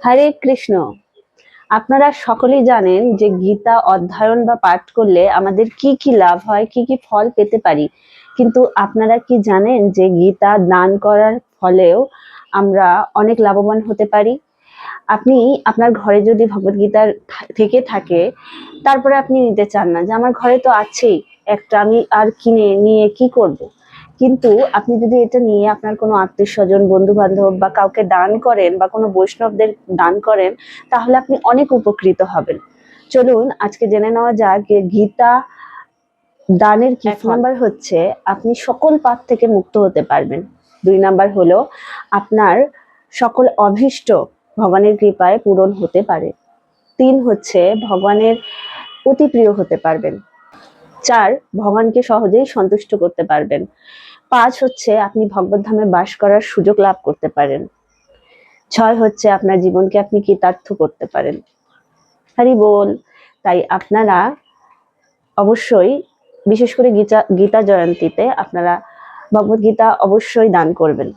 হরে কৃষ্ণ। আপনারা সকলেই জানেন যে গীতা অধ্যয়ন বা পাঠ করলে আমাদের কি কি লাভ হয়, কি কি ফল পেতে পারি। কিন্তু আপনারা কি জানেন যে গীতা দান করার ফলেও আমরা অনেক লাভবান হতে পারি? আপনি আপনার ঘরে যদি ভগবত গীতার থেকে থাকে, তারপরে আপনি নিতে চান না, যে আমার ঘরে তো আছেই একটা, আমি আর কিনে নিয়ে কি করব। কিন্তু আপনি যদি এটা নিয়ে আপনার কোনো আত্মীয় স্বজন, বন্ধু বান্ধব বা কাউকে দান করেন বা কোনো বৈষ্ণবদের দান করেন, তাহলে আপনি অনেক উপকৃত হবেন। চলুন আজকে জেনে নেওয়া যাক যে গীতা দানের কি। 1 নাম্বার হচ্ছে আপনি সকল পাপ থেকে মুক্ত হতে পারবেন। 2 নাম্বার হলো আপনার সকল অভীষ্ট ভগবানের কৃপায় পূরণ হতে পারে। 3 হচ্ছে ভগবানের অতি প্রিয় হতে পারবেন। 4 ভগবানকে সহজেই সন্তুষ্ট করতে পারবেন। 5 হচ্ছে আপনি ভগবত ধামে বাস করার সুযোগ লাভ করতে পারেন। 6 হচ্ছে আপনার জীবনকে আপনি কৃতার্থ করতে পারেন। হরি বল। তাই আপনারা অবশ্যই, বিশেষ করে গীতা জয়ন্তীতে আপনারা ভগবত গীতা অবশ্যই দান করবেন।